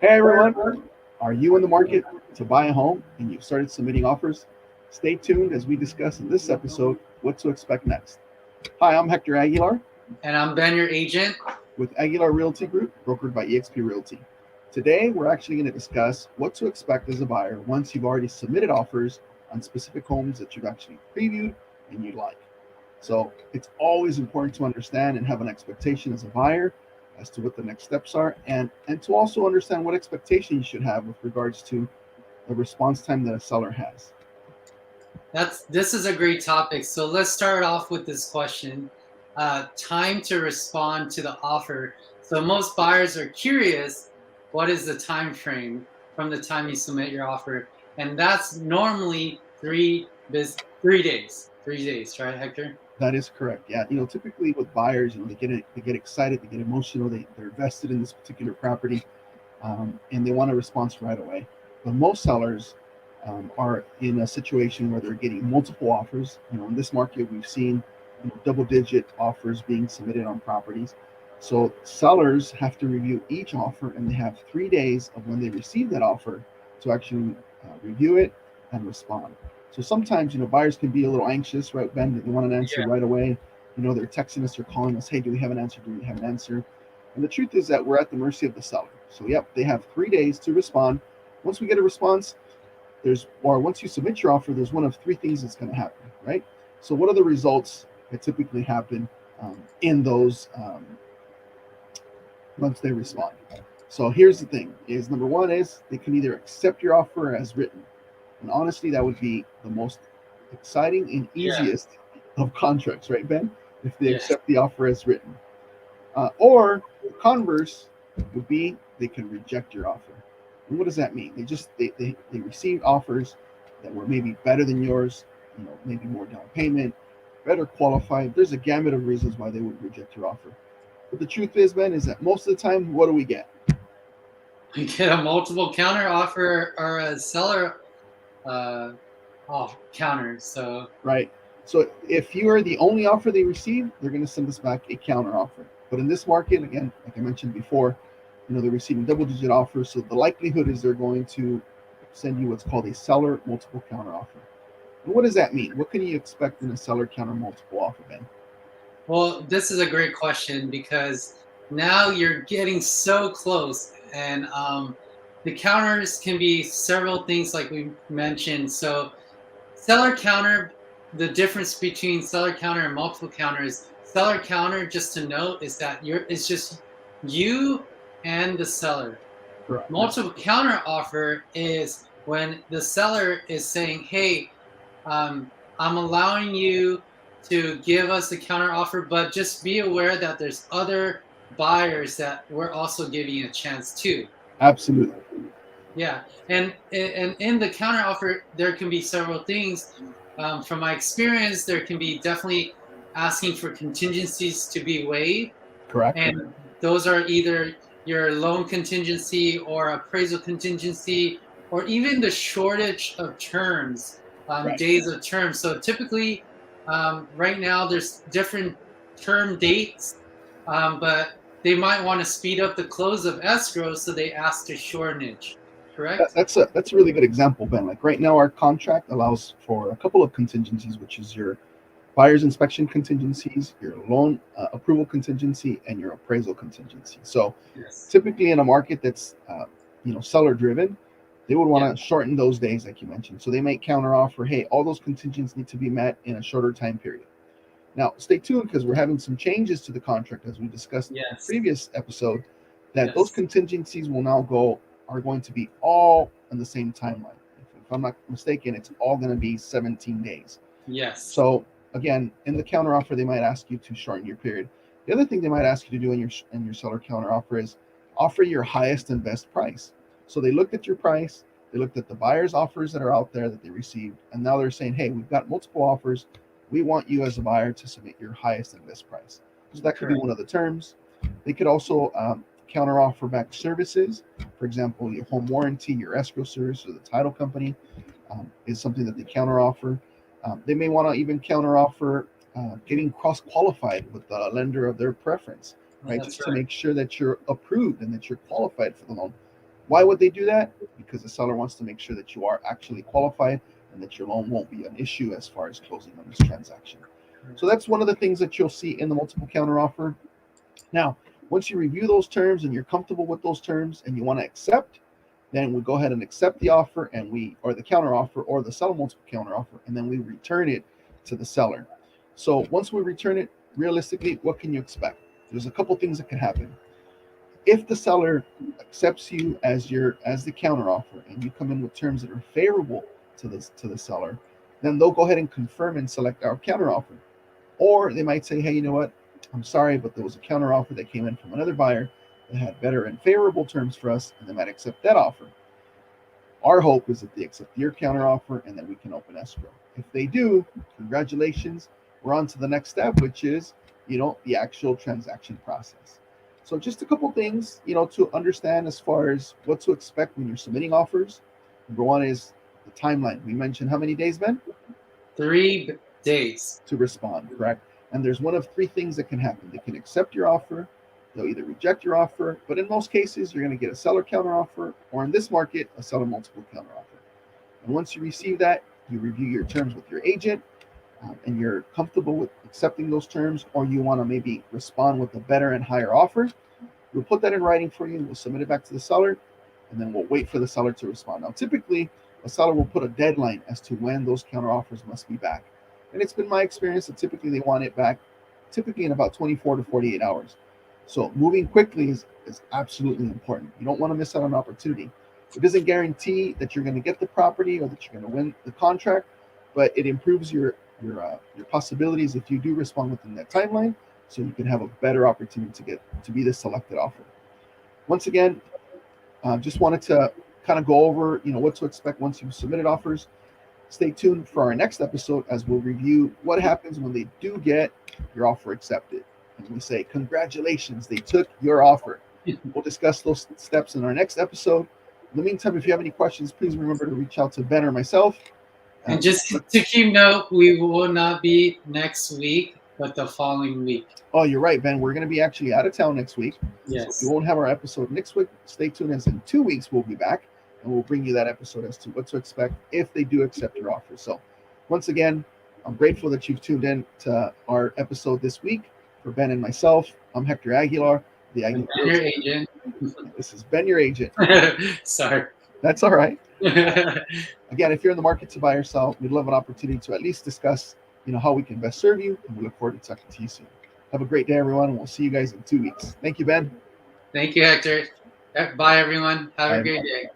Hey everyone, are you in the market to buy a home and you've started submitting offers? Stay tuned as we discuss in this episode what to expect next. Hi, I'm Hector Aguilar And I'm Ben, your agent. with Aguilar Realty Group, brokered by eXp Realty. Today, we're actually going to discuss what to expect as a buyer once you've already submitted offers on specific homes that you've actually previewed and you like. So, it's always important to understand and have an expectation as a buyer as to what the next steps are and to also understand what expectation you should have with regards to the response time that a seller has. This is a great topic. So let's start off with this question. Time to respond to the offer. So most buyers are curious, what is the time frame from the time you submit your offer? And that's normally 3 days. 3 days, right, Hector? That is correct. Yeah, typically with buyers, they get excited, they get emotional, they're invested in this particular property, and they want a response right away. But most sellers are in a situation where they're getting multiple offers. In this market, we've seen double-digit offers being submitted on properties. So sellers have to review each offer, and they have 3 days of when they receive that offer to actually review it and respond. So sometimes, buyers can be a little anxious, right, Ben? They want an answer Yeah. right away. They're texting us, they're calling us, hey, do we have an answer? Do we have an answer? And the truth is that we're at the mercy of the seller. So, yep, they have 3 days to respond. Once we get a response, once you submit your offer, there's one of three things that's going to happen, right? So, what are the results that typically happen in those once they respond? So, here's the thing: is number one is they can either accept your offer as written, and honestly, that would be the most exciting and Yeah. easiest of contracts, right, Ben? If they Yes. accept the offer as written. Or the converse would be they can reject your offer. And what does that mean? They received offers that were maybe better than yours, maybe more down payment, better qualified. There's a gamut of reasons why they would reject your offer. But the truth is, Ben, is that most of the time, what do we get? We get a multiple counter offer or a seller uh, off counter. So, Right? So if you are the only offer they receive, they're going to send us back a counter offer. But in this market, again, like I mentioned before, they're receiving double-digit offers, so the likelihood is they're going to send you what's called a seller multiple counter offer. And what does that mean? What can you expect in a seller counter multiple offer, Ben? well, this is a great question because now you're getting so close, and the counters can be several things, like we mentioned. So, seller counter, the difference between seller counter and multiple counters. Seller counter, just to note, is that it's just you and the seller. Correct. Multiple counter offer is when the seller is saying, "Hey, I'm allowing you to give us a counter offer, but just be aware that there's other buyers that we're also giving a chance to." Absolutely. Yeah, and in the counter offer, there can be several things. From my experience, there can be definitely asking for contingencies to be waived, Correct. and those are either your loan contingency or appraisal contingency, or even the shortage of terms, Right. days of terms. So typically, right now there's different term dates, but they might want to speed up the close of escrow, so they ask to shortenage. Correct? That's a really good example, Ben. Like right now, our contract allows for a couple of contingencies, which is your buyer's inspection contingencies, your loan approval contingency, and your appraisal contingency. So Yes. typically in a market that's seller driven, they would Yeah. want to shorten those days, like you mentioned. So they may counter offer, hey, all those contingents need to be met in a shorter time period. Now, stay tuned because we're having some changes to the contract as we discussed in the Yes. previous episode. That those Yes. contingencies will now go are going to be all on the same timeline. If I'm not mistaken, it's all going to be 17 days. Yes. So again, in the counteroffer, they might ask you to shorten your period. The other thing they might ask you to do in your seller counteroffer is offer your highest and best price. So they looked at your price, they looked at the buyer's offers that are out there that they received, and now they're saying, hey, we've got multiple offers. We want you as a buyer to submit your highest and best price. So that could be Correct. one of the terms. They could also counteroffer back services. For example, your home warranty, your escrow service, or the title company is something that they counteroffer. They may want to even counteroffer getting cross qualified with the lender of their preference, Well, right? that's Just to right. make sure that you're approved and that you're qualified for the loan. Why would they do that? Because the seller wants to make sure that you are actually qualified and that your loan won't be an issue as far as closing on this transaction. So that's one of the things that you'll see in the multiple counteroffer. Now, once you review those terms and you're comfortable with those terms and you want to accept, then we go ahead and accept the offer and or the counteroffer or the seller multiple counteroffer, and then we return it to the seller. So once we return it, realistically, what can you expect? There's a couple things that can happen. If the seller accepts you as the counteroffer and you come in with terms that are favorable to the seller, then they'll go ahead and confirm and select our counteroffer. Or they might say, hey, you know what? I'm sorry, but there was a counteroffer that came in from another buyer that had better and favorable terms for us, and they might accept that offer. Our hope is that they accept your counteroffer and that we can open escrow. If they do, congratulations. We're on to the next step, which is, the actual transaction process. So just a couple things, to understand as far as what to expect when you're submitting offers. Number one is the timeline. We mentioned how many days, Ben? 3 days to respond, correct? And there's one of three things that can happen. They can accept your offer, they'll either reject your offer, but in most cases, you're going to get a seller counteroffer, or in this market, a seller multiple counteroffer. And once you receive that, you review your terms with your agent, and you're comfortable with accepting those terms, or you want to maybe respond with a better and higher offer, we'll put that in writing for you, and we'll submit it back to the seller, and then we'll wait for the seller to respond. Now, typically, a seller will put a deadline as to when those counteroffers must be back. And it's been my experience that typically they want it back typically in about 24 to 48 hours. So moving quickly is absolutely important. You don't want to miss out on an opportunity. It doesn't guarantee that you're going to get the property or that you're going to win the contract, but it improves your possibilities if you do respond within that timeline, so you can have a better opportunity to be the selected offer. Once again, just wanted to kind of go over what to expect once you've submitted offers. Stay tuned for our next episode as we'll review what happens when they do get your offer accepted. And we say, congratulations, they took your offer. We'll discuss those steps in our next episode. In the meantime, if you have any questions, please remember to reach out to Ben or myself. And just to keep note, we will not be next week, but the following week. Oh, you're right, Ben. We're going to be actually out of town next week. Yes. So we won't have our episode next week. Stay tuned, as in 2 weeks we'll be back, and we'll bring you that episode as to what to expect if they do accept your offer. So once again, I'm grateful that you've tuned in to our episode this week. For Ben and myself, I'm Hector Aguilar, the Aguilar. Ben your agent. This is Ben your agent. Sorry. That's all right. Again, if you're in the market to buy or sell, we'd love an opportunity to at least discuss, how we can best serve you, and we look forward to talking to you soon. Have a great day, everyone, and we'll see you guys in 2 weeks. Thank you, Ben. Thank you, Hector. Bye, everyone. Have a great day.